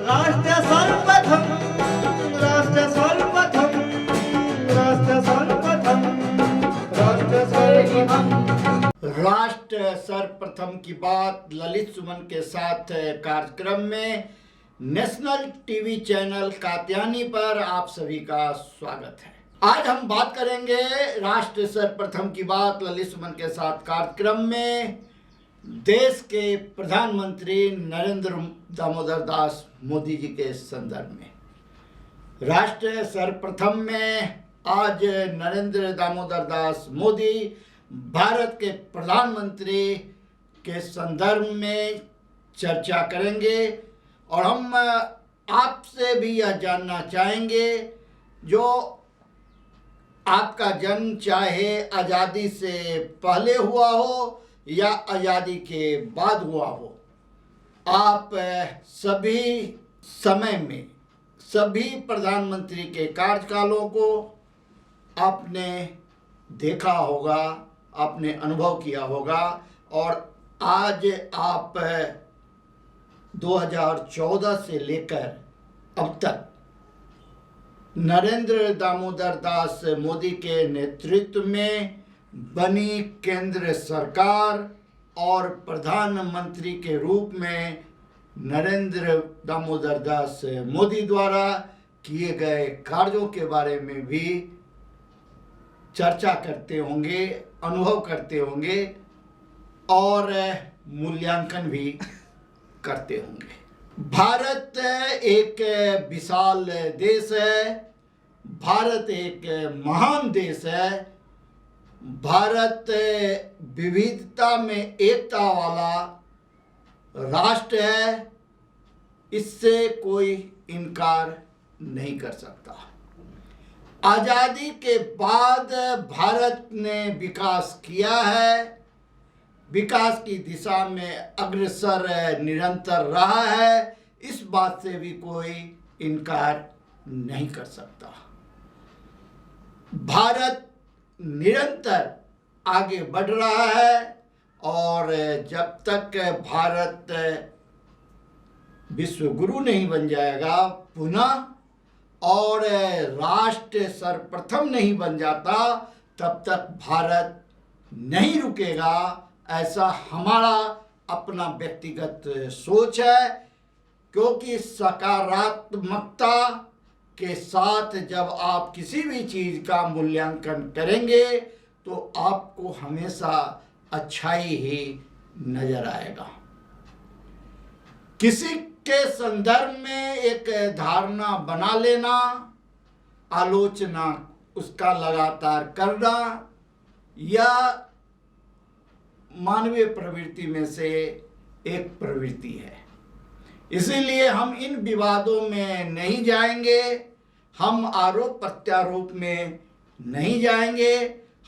राष्ट्र सर्वप्रथम, राष्ट्र सर्वप्रथम, राष्ट्र सर्वप्रथम, राष्ट्र सर्वप्रथम। राष्ट्र सर्वप्रथम की बात ललित सुमन के साथ कार्यक्रम में नेशनल टीवी चैनल कात्यायनी पर आप सभी का स्वागत है। आज हम बात करेंगे राष्ट्र सर्वप्रथम की बात ललित सुमन के साथ कार्यक्रम में देश के प्रधानमंत्री नरेंद्र दामोदर दास मोदी जी के संदर्भ में। राष्ट्र सर्वप्रथम में आज नरेंद्र दामोदर दास मोदी भारत के प्रधानमंत्री के संदर्भ में चर्चा करेंगे और हम आपसे भी यह जानना चाहेंगे, जो आपका जन्म चाहे आज़ादी से पहले हुआ हो या आज़ादी के बाद हुआ हो, आप सभी समय में सभी प्रधानमंत्री के कार्यकालों को आपने देखा होगा, आपने अनुभव किया होगा और आज आप 2014 से लेकर अब तक नरेंद्र दामोदर दास मोदी के नेतृत्व में बनी केंद्र सरकार और प्रधानमंत्री के रूप में नरेंद्र दामोदर दास मोदी द्वारा किए गए कार्यों के बारे में भी चर्चा करते होंगे, अनुभव करते होंगे और मूल्यांकन भी करते होंगे। भारत एक विशाल देश है, भारत एक महान देश है, भारत विविधता में एकता वाला राष्ट्र है, इससे कोई इनकार नहीं कर सकता। आज़ादी के बाद भारत ने विकास किया है, विकास की दिशा में अग्रसर निरंतर रहा है, इस बात से भी कोई इनकार नहीं कर सकता। भारत निरंतर आगे बढ़ रहा है और जब तक भारत विश्व गुरु नहीं बन जाएगा पुनः और राष्ट्र सर्वप्रथम नहीं बन जाता, तब तक भारत नहीं रुकेगा, ऐसा हमारा अपना व्यक्तिगत सोच है। क्योंकि सकारात्मकता के साथ जब आप किसी भी चीज़ का मूल्यांकन करेंगे तो आपको हमेशा अच्छाई ही नजर आएगा। किसी के संदर्भ में एक धारणा बना लेना, आलोचना उसका लगातार करना, या मानवीय प्रवृत्ति में से एक प्रवृत्ति है। इसीलिए हम इन विवादों में नहीं जाएंगे, हम आरोप प्रत्यारोप में नहीं जाएंगे,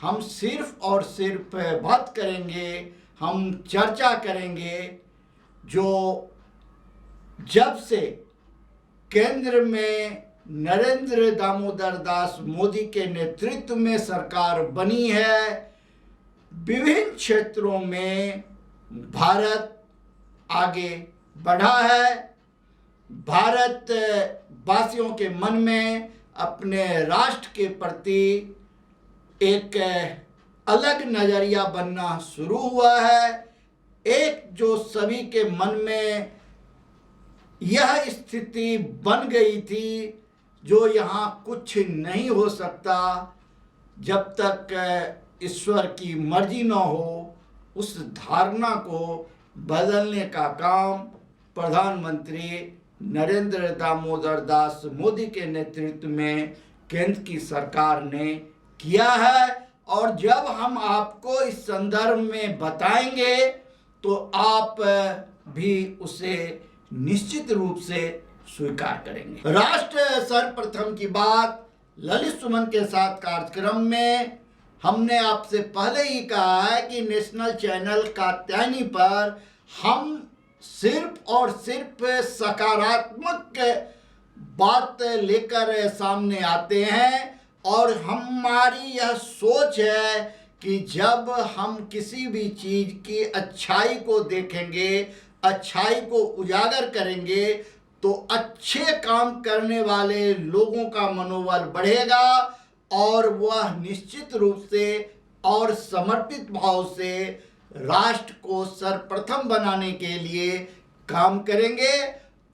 हम सिर्फ और सिर्फ बात करेंगे, हम चर्चा करेंगे। जो जब से केंद्र में नरेंद्र दामोदर दास मोदी के नेतृत्व में सरकार बनी है, विभिन्न क्षेत्रों में भारत आगे बढ़ा है। भारत वासियों के मन में अपने राष्ट्र के प्रति एक अलग नज़रिया बनना शुरू हुआ है। एक जो सभी के मन में यह स्थिति बन गई थी, जो यहाँ कुछ नहीं हो सकता जब तक ईश्वर की मर्जी न हो, उस धारणा को बदलने का काम प्रधानमंत्री नरेंद्र दामोदर दास मोदी के नेतृत्व में केंद्र की सरकार ने किया है। और जब हम आपको इस संदर्भ में बताएंगे तो आप भी उसे निश्चित रूप से स्वीकार करेंगे। राष्ट्र सर्वप्रथम की बात ललित सुमन के साथ कार्यक्रम में हमने आपसे पहले ही कहा है कि नेशनल चैनल कात्यायनी पर हम सिर्फ और सिर्फ सकारात्मक बात लेकर सामने आते हैं और हमारी यह सोच है कि जब हम किसी भी चीज़ की अच्छाई को देखेंगे, अच्छाई को उजागर करेंगे, तो अच्छे काम करने वाले लोगों का मनोबल बढ़ेगा और वह निश्चित रूप से और समर्पित भाव से राष्ट्र को सर्वप्रथम बनाने के लिए काम करेंगे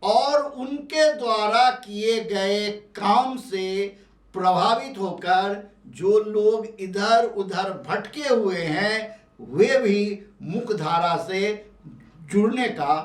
और उनके द्वारा किए गए काम से प्रभावित होकर जो लोग इधर उधर भटके हुए हैं वे भी मुख्य धारा से जुड़ने का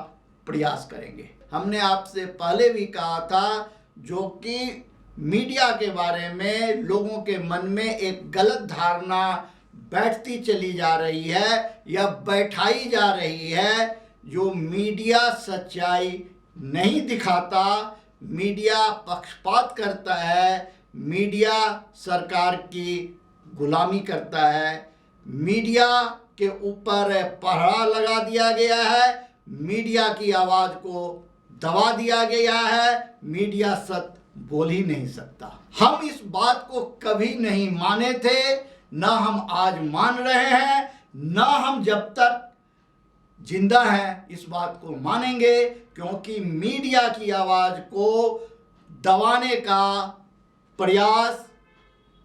प्रयास करेंगे। हमने आपसे पहले भी कहा था जो कि मीडिया के बारे में लोगों के मन में एक गलत धारणा बैठती चली जा रही है या बैठाई जा रही है, जो मीडिया सच्चाई नहीं दिखाता, मीडिया पक्षपात करता है, मीडिया सरकार की गुलामी करता है, मीडिया के ऊपर पहरा लगा दिया गया है, मीडिया की आवाज़ को दबा दिया गया है, मीडिया सत्य बोल ही नहीं सकता। हम इस बात को कभी नहीं माने थे, न हम आज मान रहे हैं, न हम जब तक जिंदा हैं इस बात को मानेंगे, क्योंकि मीडिया की आवाज़ को दबाने का प्रयास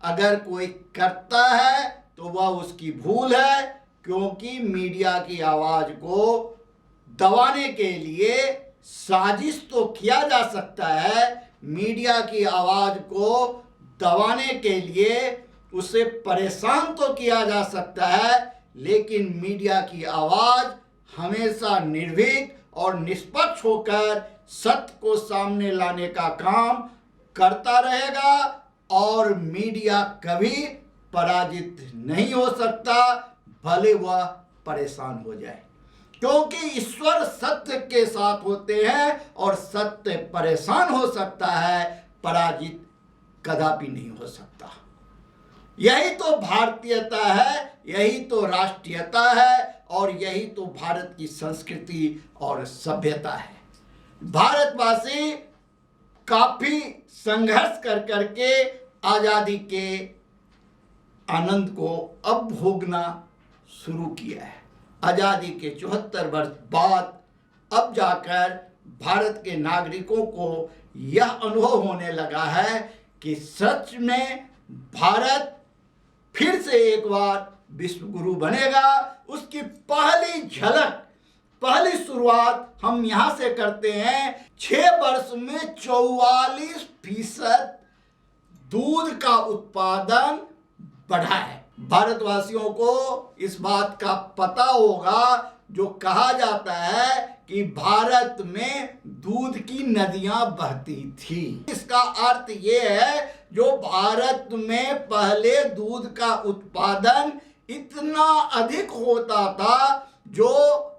अगर कोई करता है तो वह उसकी भूल है, क्योंकि मीडिया की आवाज़ को दबाने के लिए साजिश तो किया जा सकता है, मीडिया की आवाज़ को दबाने के लिए उसे परेशान तो किया जा सकता है, लेकिन मीडिया की आवाज़ हमेशा निर्भीक और निष्पक्ष होकर सत्य को सामने लाने का काम करता रहेगा और मीडिया कभी पराजित नहीं हो सकता, भले वह परेशान हो जाए, क्योंकि ईश्वर सत्य के साथ होते हैं और सत्य परेशान हो सकता है, पराजित कदापि नहीं हो सकता। यही तो भारतीयता है, यही तो राष्ट्रीयता है और यही तो भारत की संस्कृति और सभ्यता है। भारतवासी काफी संघर्ष कर करके आज़ादी के आनंद को अब भोगना शुरू किया है। आज़ादी के 74 वर्ष बाद अब जाकर भारत के नागरिकों को यह अनुभव होने लगा है कि सच में भारत फिर से एक बार विश्व गुरु बनेगा। उसकी पहली झलक, पहली शुरुआत हम यहाँ से करते हैं। 6 वर्ष में 44% दूध का उत्पादन बढ़ा है। भारतवासियों को इस बात का पता होगा, जो कहा जाता है कि भारत में दूध की नदियां बहती थी। इसका अर्थ ये है, जो भारत में पहले दूध का उत्पादन इतना अधिक होता था, जो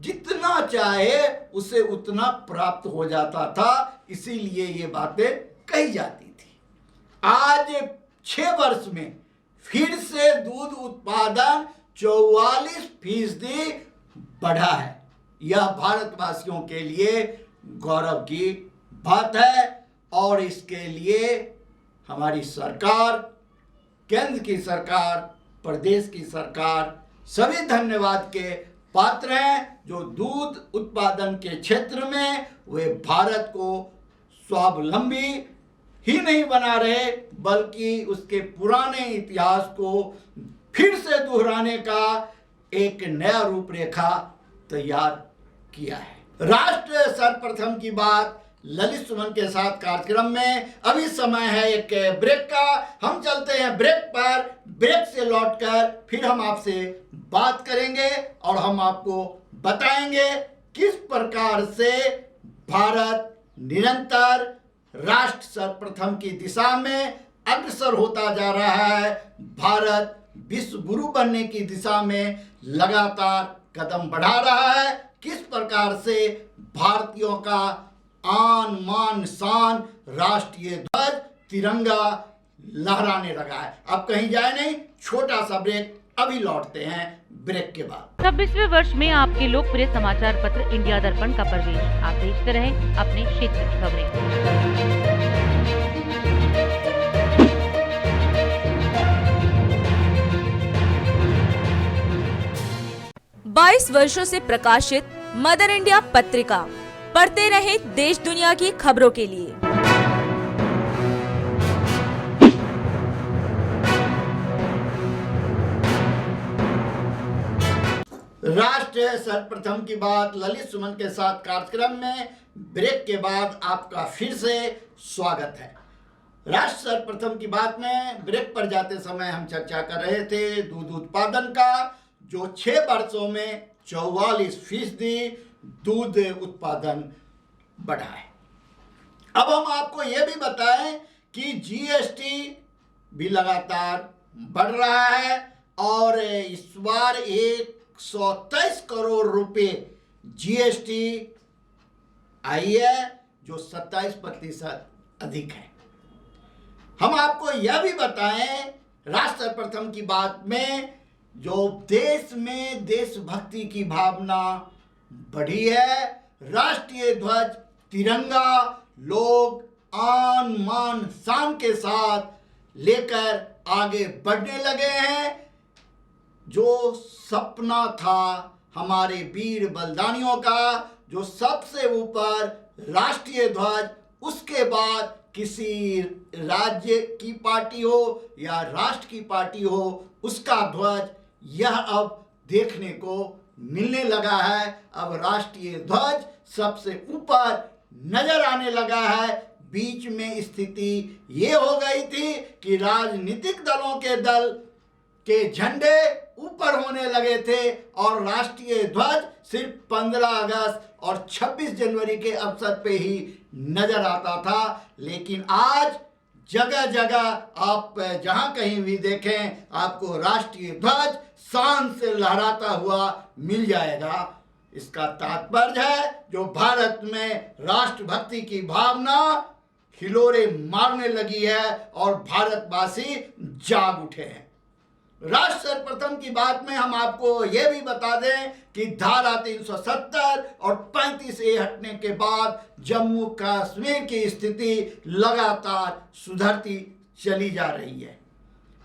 जितना चाहे उसे उतना प्राप्त हो जाता था, इसीलिए ये बातें कही जाती थी। आज 6 वर्ष में फिर से दूध उत्पादन 44% बढ़ा है। यह भारतवासियों के लिए गौरव की बात है और इसके लिए हमारी सरकार, केंद्र की सरकार, प्रदेश की सरकार सभी धन्यवाद के पात्र हैं, जो दूध उत्पादन के क्षेत्र में वे भारत को स्वावलंबी ही नहीं बना रहे, बल्कि उसके पुराने इतिहास को फिर से दोहराने का एक नया रूपरेखा तैयार किया है। राष्ट्र सर्वप्रथम की बात ललित सुमन के साथ कार्यक्रम में। अभी समय है एक ब्रेक का, हम चलते हैं ब्रेक पर। ब्रेक से लौटकर फिर हम आपसे बात करेंगे और हम आपको बताएंगे किस प्रकार से भारत निरंतर राष्ट्र सर्वप्रथम की दिशा में अग्रसर होता जा रहा है। भारत विश्व गुरु बनने की दिशा में लगातार कदम बढ़ा रहा है। किस प्रकार से भारतीयों का आन मान शान राष्ट्रीय ध्वज तिरंगा लहराने लगा है। अब कहीं जाए नहीं, छोटा सा ब्रेक, अभी लौटते हैं ब्रेक के बाद। 26वें वर्ष में आपके लोकप्रिय समाचार पत्र इंडिया दर्पण का प्रवेश। आप देखते रहें अपने क्षेत्र की खबरें। 22 वर्षों से प्रकाशित मदर इंडिया पत्रिका पढ़ते रहे देश दुनिया की खबरों के लिए। राष्ट्र सर्वप्रथम की बात ललित सुमन के साथ कार्यक्रम में ब्रेक के बाद आपका फिर से स्वागत है। राष्ट्र सर्वप्रथम की बात में ब्रेक पर जाते समय हम चर्चा कर रहे थे दूध उत्पादन का, जो 6 वर्षों में 44% दूध उत्पादन बढ़ा है। अब हम आपको यह भी बताएं कि जीएसटी भी लगातार बढ़ रहा है और इस बार 123 करोड़ रुपए जीएसटी आई है, जो 27% अधिक है। हम आपको यह भी बताएं राष्ट्र प्रथम की बात में, जो देश में देशभक्ति की भावना बढ़ी है। राष्ट्रीय ध्वज तिरंगा लोग आन मान शान के साथ लेकर आगे बढ़ने लगे हैं। जो सपना था हमारे वीर बलिदानियों का, जो सबसे ऊपर राष्ट्रीय ध्वज, उसके बाद किसी राज्य की पार्टी हो या राष्ट्र की पार्टी हो, उसका ध्वज, यह अब देखने को मिलने लगा है। अब राष्ट्रीय ध्वज सबसे ऊपर नजर आने लगा है। बीच में स्थिति ये हो गई थी कि राजनीतिक दलों के दल के झंडे ऊपर होने लगे थे और राष्ट्रीय ध्वज सिर्फ 15 अगस्त और 26 जनवरी के अवसर पे ही नजर आता था। लेकिन आज जगह जगह आप जहां कहीं भी देखें, आपको राष्ट्रीय ध्वज शान से लहराता हुआ मिल जाएगा। इसका तात्पर्य है जो भारत में राष्ट्रभक्ति की भावना हिलोरे मारने लगी है और भारतवासी जाग उठे हैं। राष्ट्र सर्वप्रथम की बात में हम आपको यह भी बता दें कि धारा 370 और 35A हटने के बाद जम्मू कश्मीर की स्थिति लगातार सुधरती चली जा रही है।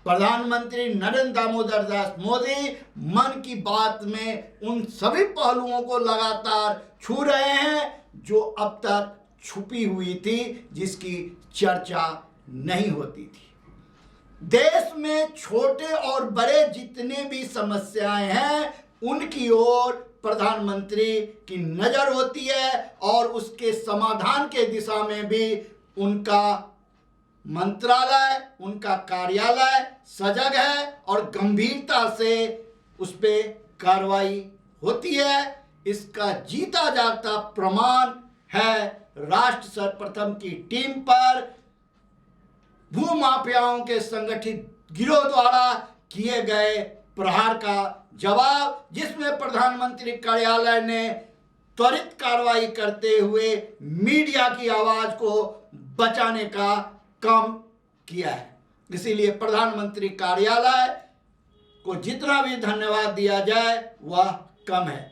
प्रधानमंत्री नरेंद्र दामोदर दास मोदी मन की बात में उन सभी पहलुओं को लगातार छू रहे हैं जो अब तक छुपी हुई थी, जिसकी चर्चा नहीं होती थी। देश में छोटे और बड़े जितने भी समस्याएं हैं, उनकी ओर प्रधानमंत्री की नजर होती है और उसके समाधान के दिशा में भी उनका मंत्रालय, उनका कार्यालय सजग है और गंभीरता से उस पर कार्रवाई होती है। इसका जीता जागता प्रमाण है राष्ट्र सर्वप्रथम की टीम पर भूमाफियाओं के संगठित गिरोह द्वारा किए गए प्रहार का जवाब, जिसमें प्रधानमंत्री कार्यालय ने त्वरित कार्रवाई करते हुए मीडिया की आवाज को बचाने का काम किया है। इसीलिए प्रधानमंत्री कार्यालय को जितना भी धन्यवाद दिया जाए वह कम है।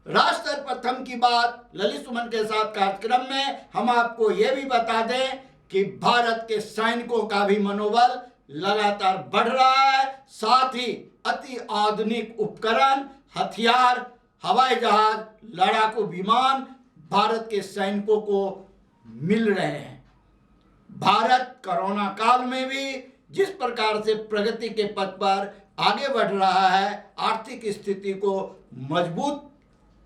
राष्ट्र प्रथम की बात ललित सुमन के साथ कार्यक्रम में हम आपको यह भी बता दें कि भारत के सैनिकों का भी मनोबल लगातार बढ़ रहा है। साथ ही अति आधुनिक उपकरण, हथियार, हवाई जहाज, लड़ाकू विमान भारत के सैनिकों को मिल रहे हैं। भारत कोरोना काल में भी जिस प्रकार से प्रगति के पथ पर आगे बढ़ रहा है, आर्थिक स्थिति को मजबूत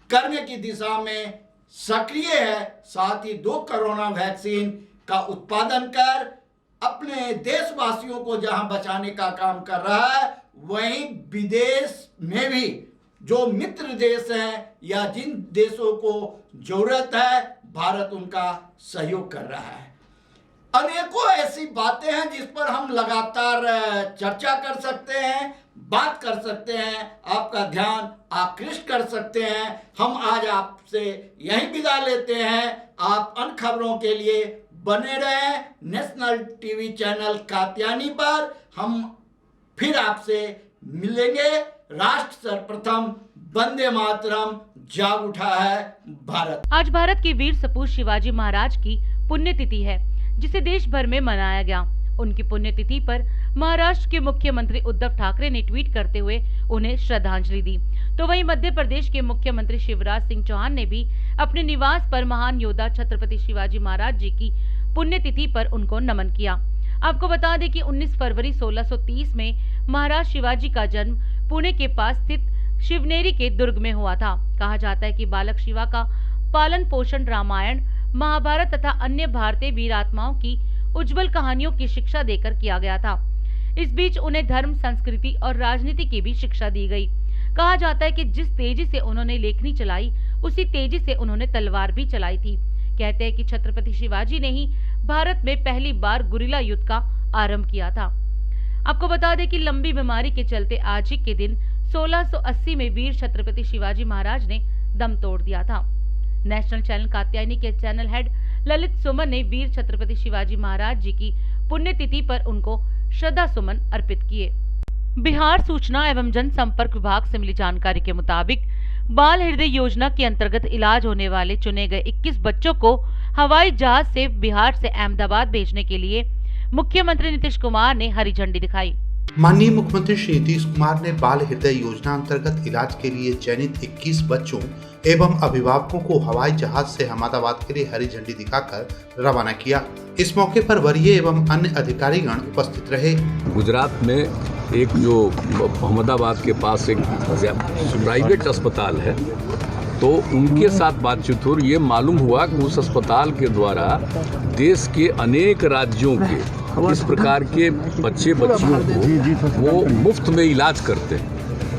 करने की दिशा में सक्रिय है। साथ ही 2 कोरोना वैक्सीन का उत्पादन कर अपने देशवासियों को जहां बचाने का काम कर रहा है, वहीं विदेश में भी जो मित्र देश हैं या जिन देशों को जरूरत है, भारत उनका सहयोग कर रहा है। अनेकों ऐसी बातें हैं जिस पर हम लगातार चर्चा कर सकते हैं, बात कर सकते हैं, आपका ध्यान आकृष्ट कर सकते हैं। हम आज आपसे यही विदा लेते हैं। आप अन्य खबरों के लिए बने रहें नेशनल टीवी चैनल कात्यायनी पर। हम फिर आपसे मिलेंगे। राष्ट्र सर्वप्रथम, वंदे मातरम, जाग उठा है भारत। आज भारत के वीर सपूत शिवाजी महाराज की पुण्यतिथि है, जिसे देश भर में मनाया गया। उनकी पुण्यतिथि पर महाराष्ट्र के मुख्यमंत्री उद्धव ठाकरे ने ट्वीट करते हुए उन्हें श्रद्धांजलि दी। तो वहीं मध्य प्रदेश के मुख्यमंत्री शिवराज सिंह चौहान ने भी अपने निवास पर महान योद्धा छत्रपति शिवाजी महाराज जी की पुण्यतिथि पर उनको नमन किया। आपको बता दें कि 19 फरवरी 1630 में महाराज शिवाजी का जन्म पुणे के पास स्थित शिवनेरी के दुर्ग में हुआ था। कहा जाता है कि बालक शिवा का पालन पोषण रामायण, महाभारत तथा अन्य भारतीय वीर आत्माओं की उज्जवल कहानियों की शिक्षा देकर किया गया था। इस बीच उन्हें धर्म, संस्कृति और राजनीति की भी शिक्षा दी गई। कहा जाता है कि जिस तेजी से उन्होंने लेखनी चलाई, उसी तेजी से उन्होंने तलवार भी चलाई थी। कहते हैं कि छत्रपति शिवाजी ने ही भारत में पहली बार गुरिल्ला युद्ध का आरंभ किया था। आपको बता दें कि लंबी बीमारी के चलते आज ही के दिन 1680 में वीर छत्रपति शिवाजी महाराज ने दम तोड़ दिया था। नेशनल चैनल कात्यायनी के चैनल हेड ललित सुमन ने वीर छत्रपति शिवाजी महाराज जी की पुण्यतिथि पर उनको श्रद्धा सुमन अर्पित किए। बिहार सूचना एवं जनसंपर्क विभाग से मिली जानकारी के मुताबिक बाल हृदय योजना के अंतर्गत इलाज होने वाले चुने गए 21 बच्चों को हवाई जहाज से बिहार से अहमदाबाद भेजने के लिए मुख्यमंत्री नीतीश कुमार ने हरी झंडी दिखाई। माननीय मुख्यमंत्री श्री नीतीश कुमार ने बाल हृदय योजना अंतर्गत इलाज के लिए चयनित 21 बच्चों एवं अभिभावकों को हवाई जहाज से अहमदाबाद के लिए हरी झंडी दिखाकर रवाना किया। इस मौके पर वरीय एवं अन्य अधिकारीगण उपस्थित रहे। गुजरात में एक जो अहमदाबाद के पास एक प्राइवेट अस्पताल है, तो उनके साथ बातचीत हुई। ये मालूम हुआ कि उस अस्पताल के द्वारा देश के अनेक राज्यों के इस प्रकार के बच्चियों को वो मुफ्त में इलाज करते हैं।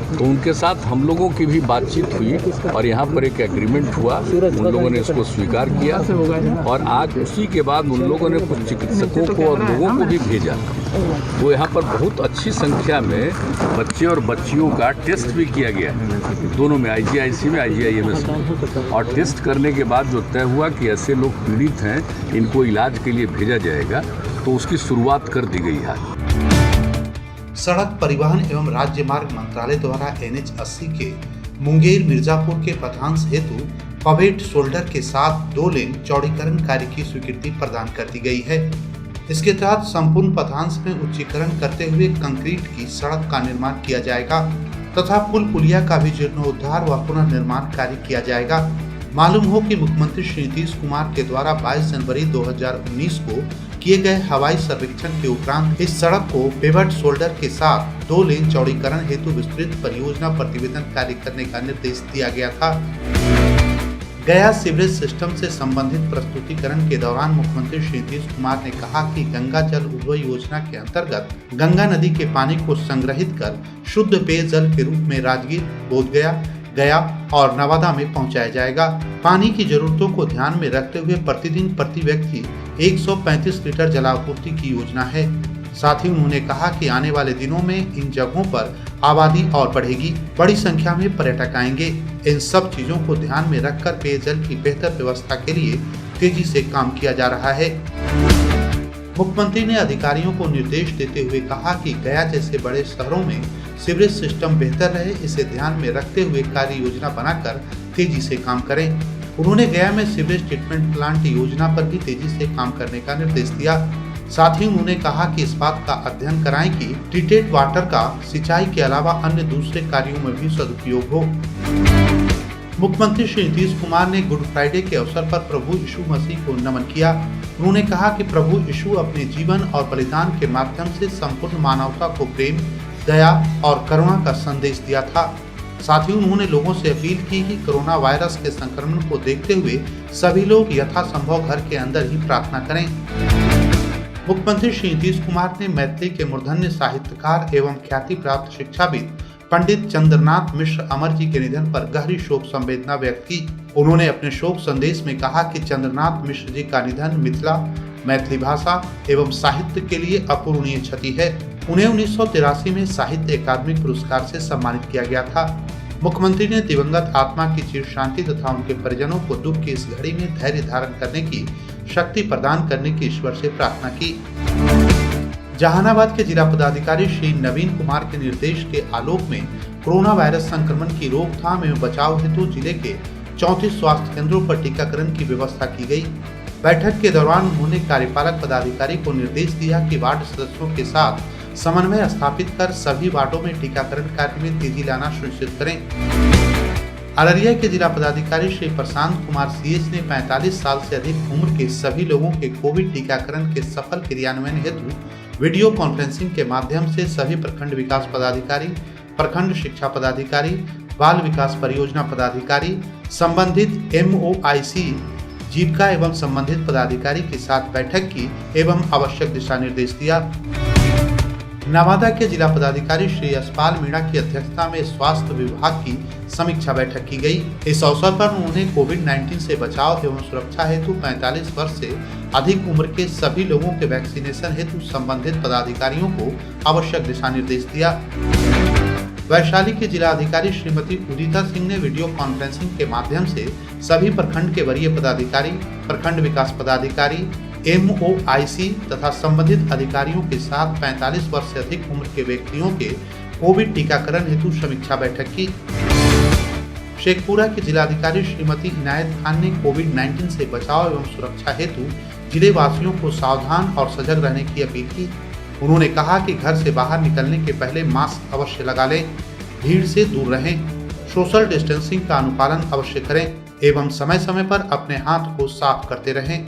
तो उनके साथ हम लोगों की भी बातचीत हुई और यहाँ पर एक एग्रीमेंट हुआ। उन लोगों ने इसको स्वीकार किया और आज उसी के बाद उन लोगों ने कुछ चिकित्सकों को और लोगों को भी भेजा। तो यहाँ पर बहुत अच्छी संख्या में बच्चे और बच्चियों का टेस्ट भी किया गया, दोनों में, IGIC में, IGIMS में। और टेस्ट करने के बाद जो तय हुआ कि ऐसे लोग पीड़ित हैं, इनको इलाज के लिए भेजा जाएगा, तो उसकी शुरुआत कर दी गई है। सड़क परिवहन एवं राज्य मार्ग मंत्रालय द्वारा NH 80 के मुंगेर मिर्जापुर के पथांस हेतु पवेट शोल्डर के साथ 2 लेन चौड़ीकरण कार्य की स्वीकृति प्रदान कर दी गई है। इसके तहत संपूर्ण पथांस में उच्चीकरण करते हुए कंक्रीट की सड़क का निर्माण किया जाएगा तथा पुल पुलिया का भी जीर्णोद्धार व पुनर्निर्माण कार्य किया जाएगा। मालूम हो कि मुख्यमंत्री श्री नीतीश कुमार के द्वारा 22 जनवरी 2019 को किए गए हवाई सर्वेक्षण के उपरांत इस सड़क को पिवट शोल्डर के साथ 2 लेन चौड़ीकरण हेतु विस्तृत परियोजना प्रतिवेदन कार्य करने का निर्देश दिया गया था। गया सीवरेज सिस्टम से संबंधित प्रस्तुतिकरण के दौरान मुख्यमंत्री श्री नीतीश कुमार ने कहा कि गंगा जल उद्वय योजना के अंतर्गत गंगा नदी के पानी को संग्रहित कर शुद्ध पेयजल के रूप में राजगीर, बोधगया, गया और नवादा में पहुंचाया जाएगा। पानी की जरूरतों को ध्यान में रखते हुए प्रतिदिन प्रति व्यक्ति 135 लीटर जलापूर्ति की योजना है। साथ ही उन्होंने कहा कि आने वाले दिनों में इन जगहों पर आबादी और बढ़ेगी, बड़ी संख्या में पर्यटक आएंगे। इन सब चीजों को ध्यान में रखकर पेयजल की बेहतर व्यवस्था के लिए तेजी से काम किया जा रहा है। मुख्यमंत्री ने अधिकारियों को निर्देश देते हुए कहा कि गया जैसे बड़े शहरों में सीवरेज सिस्टम बेहतर रहे, इसे ध्यान में रखते हुए कार्य योजना बनाकर तेजी से काम करें। उन्होंने गया में सीवरेज ट्रीटमेंट प्लांट योजना पर भी तेजी से काम करने का निर्देश दिया। साथ ही उन्होंने कहा कि इस बात का अध्ययन कराएं कि ट्रीटेड वाटर का सिंचाई के अलावा अन्य दूसरे कार्यों में भी सदुपयोग हो। मुख्यमंत्री श्री नीतीश कुमार ने गुड फ्राइडे के अवसर पर प्रभु यीशु मसीह को नमन किया। उन्होंने कहा कि प्रभु यीशु अपने जीवन और बलिदान के माध्यम से संपूर्ण मानवता को प्रेम, दया और करुणा का संदेश दिया था। साथ ही उन्होंने लोगों से अपील की कि कोरोना वायरस के संक्रमण को देखते हुए सभी लोग यथासंभव घर के अंदर ही प्रार्थना करें। मुख्यमंत्री श्री नीतीश कुमार ने मैथिली के मूर्धन्य साहित्यकार एवं ख्याति प्राप्त शिक्षाविद पंडित चंद्रनाथ मिश्र अमर जी के निधन पर गहरी शोक संवेदना व्यक्त की। उन्होंने अपने शोक संदेश में कहा कि चंद्रनाथ मिश्र जी का निधन मिथिला, मैथिली भाषा एवं साहित्य के लिए अपूरणीय क्षति है। उन्हें 1983 में साहित्य अकादमी पुरस्कार से सम्मानित किया गया था। मुख्यमंत्री ने दिवंगत आत्मा की चिर शांति तथा उनके परिजनों को दुख की इस घड़ी में धैर्य धारण करने की शक्ति प्रदान करने की ईश्वर से प्रार्थना की। जहानाबाद के जिला पदाधिकारी श्री नवीन कुमार के निर्देश के आलोक में कोरोना वायरस संक्रमण की रोकथाम एवं बचाव हेतु जिले के 34 स्वास्थ्य केंद्रों पर टीकाकरण की व्यवस्था की गई। बैठक के दौरान उन्होंने कार्यपालक पदाधिकारी को निर्देश दिया कि वार्ड सदस्यों के साथ समन्वय स्थापित कर सभी वार्डों में टीकाकरण कार्य में तेजी लाना सुनिश्चित करें। अररिया के जिला पदाधिकारी श्री प्रशांत कुमार सीएच ने 45 साल से अधिक उम्र के सभी लोगों के कोविड टीकाकरण के सफल क्रियान्वयन हेतु वीडियो कॉन्फ्रेंसिंग के माध्यम से सभी प्रखंड विकास पदाधिकारी, प्रखंड शिक्षा पदाधिकारी, बाल विकास परियोजना पदाधिकारी, संबंधित MOIC, जीविका एवं संबंधित पदाधिकारी के साथ बैठक की एवं आवश्यक दिशा निर्देश दिया। नवादा के जिला पदाधिकारी श्री यशपाल मीणा की अध्यक्षता में स्वास्थ्य विभाग की समीक्षा बैठक की गई। इस अवसर पर उन्होंने कोविड-19 से बचाव एवं सुरक्षा हेतु 45 वर्ष से अधिक उम्र के सभी लोगों के वैक्सीनेशन हेतु संबंधित पदाधिकारियों को आवश्यक दिशा निर्देश दिया। वैशाली के जिला अधिकारी श्रीमती उदिता सिंह ने वीडियो कॉन्फ्रेंसिंग के माध्यम से सभी प्रखंड के वरीय पदाधिकारी, प्रखंड विकास पदाधिकारी, MOIC तथा संबंधित अधिकारियों के साथ 45 वर्ष से अधिक उम्र के व्यक्तियों के कोविड टीकाकरण हेतु समीक्षा बैठक की। शेखपुरा के जिलाधिकारी श्रीमती इनायत खान ने कोविड-19 से बचाव एवं सुरक्षा हेतु जिले वासियों को सावधान और सजग रहने की अपील की। उन्होंने कहा कि घर से बाहर निकलने के पहले मास्क अवश्य लगा लें, भीड़ से दूर रहें, सोशल डिस्टेंसिंग का अनुपालन अवश्य करें एवं समय समय पर अपने हाथ को साफ करते रहें।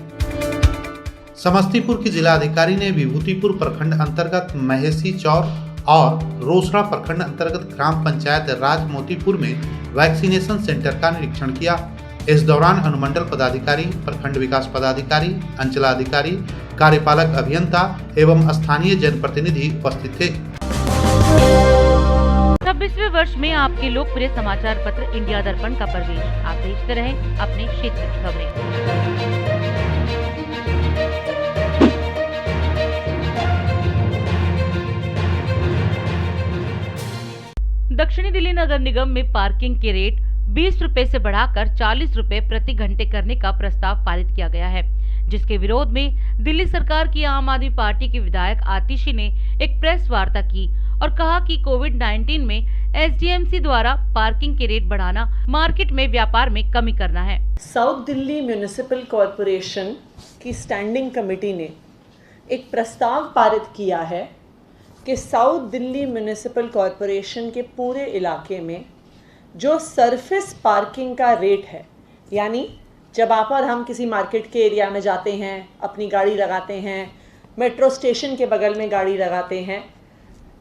समस्तीपुर की जिला अधिकारी ने विभूतिपुर प्रखंड अंतर्गत महेशी चौर और रोसड़ा प्रखंड अंतर्गत ग्राम पंचायत राज मोतीपुर में वैक्सीनेशन सेंटर का निरीक्षण किया। इस दौरान अनुमंडल पदाधिकारी, प्रखंड विकास पदाधिकारी, अंचलाधिकारी, कार्यपालक अभियंता एवं स्थानीय जनप्रतिनिधि उपस्थित थे। 26वें वर्ष में आपके लोकप्रिय समाचार पत्र इंडिया दर्पण का प्रवेश। आप देखते रहें अपने क्षेत्र की खबरें। दक्षिणी दिल्ली नगर निगम में पार्किंग के रेट 20 रुपए से बढ़ाकर 40 रुपए प्रति घंटे करने का प्रस्ताव पारित किया गया है, जिसके विरोध में दिल्ली सरकार की आम आदमी पार्टी के विधायक आतिशी ने एक प्रेस वार्ता की और कहा कि कोविड-19 में SDMC द्वारा पार्किंग के रेट बढ़ाना मार्केट में व्यापार में कमी करना है। साउथ दिल्ली म्युनिसिपल कॉरपोरेशन की स्टैंडिंग कमेटी ने एक प्रस्ताव पारित किया है कि साउथ दिल्ली म्युनिसिपल कॉरपोरेशन के पूरे इलाके में जो सरफेस पार्किंग का रेट है, यानी जब आप और हम किसी मार्केट के एरिया में जाते हैं, अपनी गाड़ी लगाते हैं, मेट्रो स्टेशन के बगल में गाड़ी लगाते हैं,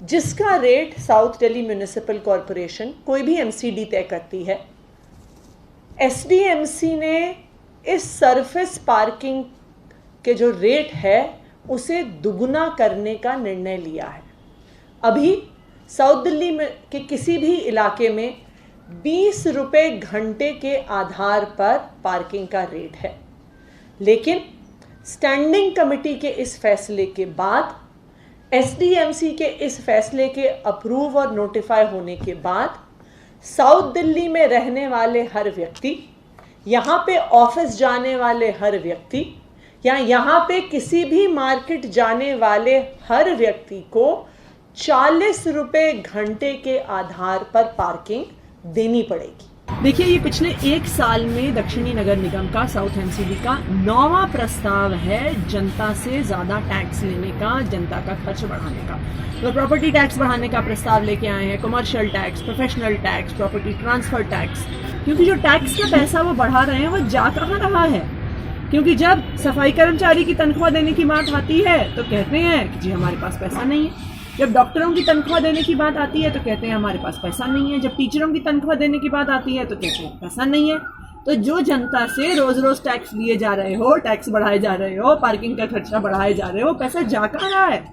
जिसका rate south Delhi municipal corporation कोई भी MCD तय करती है, SDMC ने इस सरफेस पार्किंग के जो रेट है उसे दुगुना करने का निर्णय लिया है। अभी साउथ दिल्ली में के किसी भी इलाके में 20 रुपये घंटे के आधार पर पार्किंग का रेट है, लेकिन स्टैंडिंग कमेटी के इस फैसले के बाद, SDMC के इस फैसले के अप्रूव और नोटिफाई होने के बाद साउथ दिल्ली में रहने वाले हर व्यक्ति, यहाँ पे ऑफिस जाने वाले हर व्यक्ति या यहाँ पे किसी भी मार्केट जाने वाले हर व्यक्ति को 40 रुपये घंटे के आधार पर पार्किंग देनी पड़ेगी। देखिए, ये पिछले 1 साल में दक्षिणी नगर निगम का साउथ MCD का 9वां प्रस्ताव है जनता से ज्यादा टैक्स लेने का, जनता का खर्च बढ़ाने का। तो प्रॉपर्टी टैक्स बढ़ाने का प्रस्ताव लेके आए हैं, commercial tax, professional tax, property transfer tax, क्योंकि जो टैक्स का पैसा वो बढ़ा रहे हैं वो जा कहाँ रहा है। क्योंकि जब सफाई कर्मचारी की तनख्वाह देने की बात आती है तो कहते हैं कि जी हमारे पास पैसा नहीं है। जब डॉक्टरों की तनख्वाह देने की बात आती है तो कहते हैं हमारे पास पैसा नहीं है। जब टीचरों की तनख्वाह देने की बात आती है तो कहते हैं पैसा नहीं है। तो जो जनता से रोज रोज टैक्स लिए जा रहे हो, टैक्स बढ़ाए जा रहे हो, पार्किंग का खर्चा बढ़ाए जा रहे हो, पैसा जा कहाँ रहा है?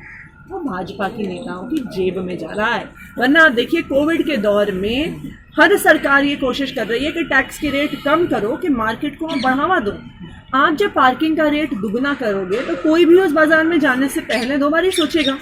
वो भाजपा के नेताओं की जेब में जा रहा है। वरना देखिए, कोविड के दौर में हर सरकार ये कोशिश कर रही है कि टैक्स के रेट कम करो, कि मार्केट को बढ़ावा दो। आप जब पार्किंग का रेट दुगना करोगे तो कोई भी उस बाजार में जाने से पहले 2 बार ही सोचेगा।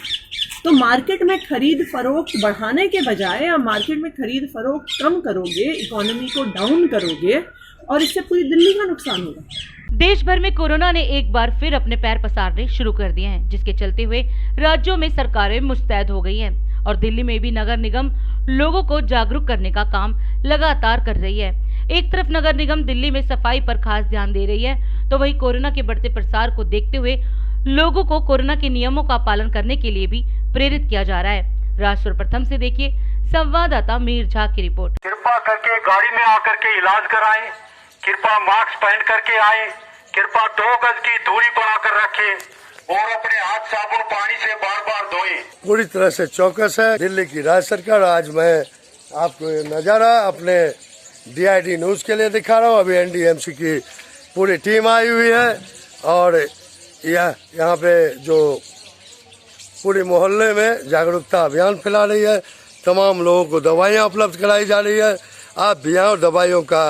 तो मार्केट में खरीद फरोख्त बढ़ाने के बजाय आप मार्केट में खरीद फरोख्त कम करोगे, इकोनॉमी को डाउन करोगे और इससे पूरी दिल्ली का नुकसान होगा। देश भर में कोरोना ने एक बार फिर अपने पैर पसारने शुरू कर दिए हैं, जिसके चलते हुए राज्यों में सरकारें मुस्तैद हो गई हैं और दिल्ली में भी नगर निगम लोगों को जागरूक करने का काम लगातार कर रही है। एक तरफ नगर निगम दिल्ली में सफाई पर खास ध्यान दे रही है, तो वहीं कोरोना के बढ़ते प्रसार को देखते हुए लोगों को कोरोना के नियमों का पालन करने के लिए भी प्रेरित किया जा रहा है। राष्ट्र प्रथम से देखिए संवाददाता मीर झा की रिपोर्ट। कृपा करके गाड़ी में आकर के इलाज कराएं, कृपा मास्क पहन करके आए, कृपा 2 गज की दूरी बनाकर रखें और अपने हाथ साबुन पानी से बार बार धोएं। पूरी तरह से चौकस है दिल्ली की राज्य सरकार। आज मैं आपको ये नजारा अपने DID न्यूज के लिए दिखा रहा हूँ। अभी NDMC की पूरी टीम आई हुई है और यहाँ पे जो पूरे मोहल्ले में जागरूकता अभियान फैला रही है। तमाम लोगों को दवाइयाँ उपलब्ध कराई जा रही है। आप भी यहाँ दवाइयों का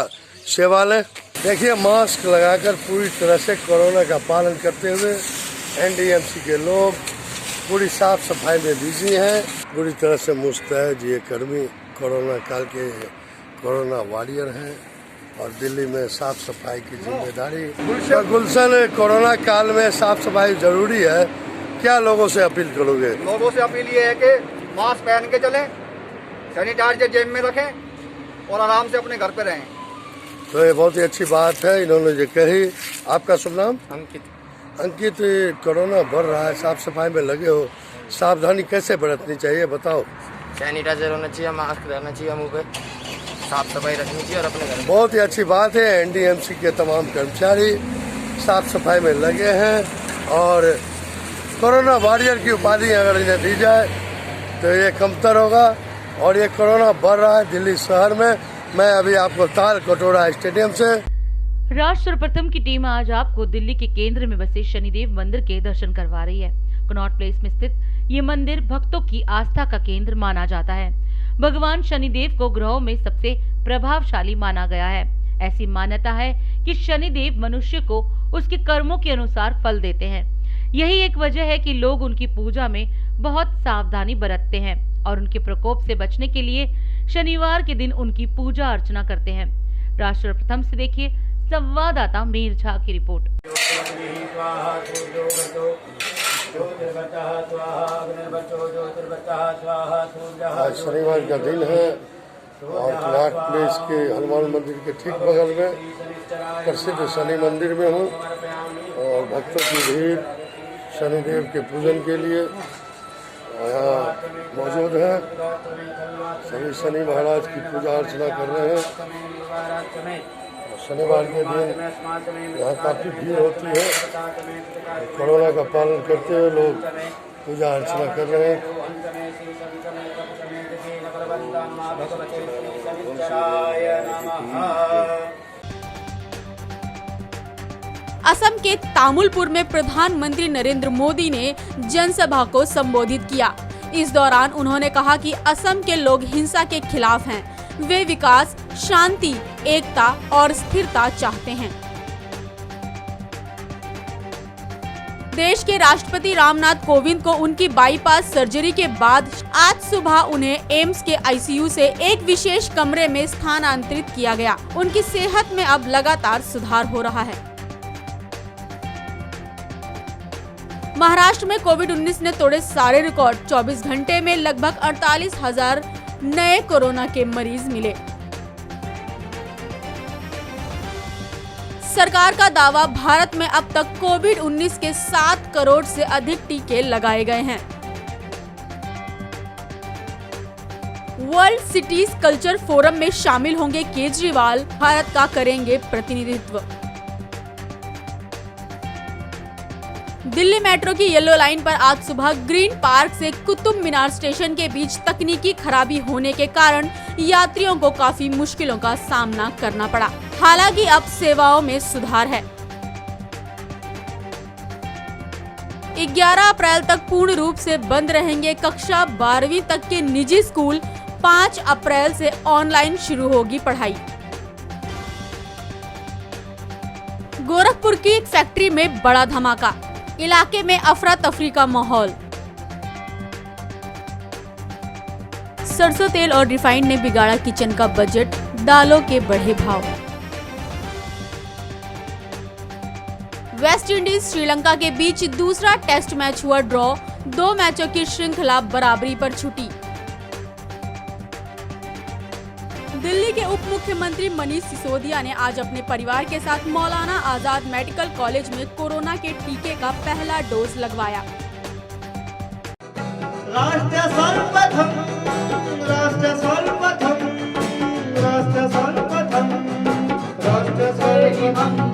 सेवा लें। देखिए मास्क लगाकर पूरी तरह से कोरोना का पालन करते हुए NDMC के लोग पूरी साफ सफाई में बिजी हैं। पूरी तरह से मुस्तैद ये कर्मी कोरोना काल के कोरोना वॉरियर हैं और दिल्ली में साफ सफाई की जिम्मेदारी। गुलशन, कोरोना काल में साफ सफाई जरूरी है, क्या लोगों से अपील करोगे? लोगों से अपील ये है कि मास्क पहन के चलें, सैनिटाइजर जेब में रखें और आराम से अपने घर पे रहें। तो ये बहुत ही अच्छी बात है इन्होंने जो कही। आपका शुभ नाम? अंकित, कोरोना बढ़ रहा है, साफ सफाई में लगे हो, सावधानी कैसे बरतनी चाहिए बताओ? सैनिटाइजर होना चाहिए, मास्क रहना चाहिए, मुंह पे साफ सफाई रखनी चाहिए और अपने घर। बहुत ही अच्छी बात है। NDMC के तमाम कर्मचारी साफ सफाई में लगे हैं और कोरोना वॉरियर की उपाधि अगर इन्हें दी जाए तो ये कमतर होगा। और ये कोरोना बढ़ रहा है दिल्ली शहर में। मैं अभी आपको ताल कटोरा स्टेडियम से। राष्ट्र प्रथम की टीम आज आपको दिल्ली के केंद्र में बसे शनिदेव मंदिर के दर्शन करवा रही है। कनॉट प्लेस में स्थित ये मंदिर भक्तों की आस्था का केंद्र माना जाता है। भगवान शनिदेव को ग्रहों में सबसे प्रभावशाली माना गया है। ऐसी मान्यता है कि शनिदेव मनुष्य को उसके कर्मों के अनुसार फल देते हैं। यही एक वजह है कि लोग उनकी पूजा में बहुत सावधानी बरतते हैं और उनके प्रकोप से बचने के लिए शनिवार के दिन उनकी पूजा अर्चना करते हैं। राष्ट्र प्रथम से देखिए संवाददाता मीर झा की रिपोर्ट। आज शनिवार का दिन है और कनॉट प्लेस के हनुमान मंदिर के ठीक बगल में प्रसिद्ध शनि मंदिर में हूँ और भक्तों की भीड़ शनिदेव के पूजन के लिए यहाँ मौजूद है। सभी शनि महाराज की पूजा अर्चना कर रहे हैं। शनिवार के दिन यहाँ काफ़ी भीड़ होती है। कोरोना का पालन करते हुए लोग पूजा अर्चना कर रहे हैं। असम के तामुलपुर में प्रधानमंत्री नरेंद्र मोदी ने जनसभा को संबोधित किया। इस दौरान उन्होंने कहा कि असम के लोग हिंसा के खिलाफ हैं। वे विकास, शांति, एकता और स्थिरता चाहते हैं। देश के राष्ट्रपति रामनाथ कोविंद को उनकी बाईपास सर्जरी के बाद आज सुबह उन्हें एम्स के ICU से एक विशेष कमरे में स्थानांतरित किया गया। उनकी सेहत में अब लगातार सुधार हो रहा है। महाराष्ट्र में कोविड-19 ने तोड़े सारे रिकॉर्ड। 24 घंटे में लगभग 48,000 नए कोरोना के मरीज मिले। सरकार का दावा, भारत में अब तक कोविड-19 के 7 करोड़ से अधिक टीके लगाए गए हैं। वर्ल्ड सिटीज कल्चर फोरम में शामिल होंगे केजरीवाल, भारत का करेंगे प्रतिनिधित्व। दिल्ली मेट्रो की येलो लाइन पर आज सुबह ग्रीन पार्क से कुतुब मीनार स्टेशन के बीच तकनीकी खराबी होने के कारण यात्रियों को काफी मुश्किलों का सामना करना पड़ा। हालांकि अब सेवाओं में सुधार है। 11 अप्रैल तक पूर्ण रूप से बंद रहेंगे कक्षा 12वीं तक के निजी स्कूल। 5 अप्रैल से ऑनलाइन शुरू होगी पढ़ाई। गोरखपुर की एक फैक्ट्री में बड़ा धमाका, इलाके में अफरा तफरी का माहौल। सरसों तेल और रिफाइंड ने बिगाड़ा किचन का बजट, दालों के बढ़े भाव। वेस्ट इंडीज श्रीलंका के बीच दूसरा टेस्ट मैच हुआ ड्रॉ। 2 मैचों की श्रृंखला बराबरी पर छूटी। दिल्ली के उप मुख्यमंत्री मनीष सिसोदिया ने आज अपने परिवार के साथ मौलाना आजाद मेडिकल कॉलेज में कोरोना के टीके का पहला डोज लगवाया। राष्ट्र सर्वप्रथम, राष्ट्र सर्वप्रथम, राष्ट्र सर्वप्रथम, राष्ट्र सर्वप्रथम।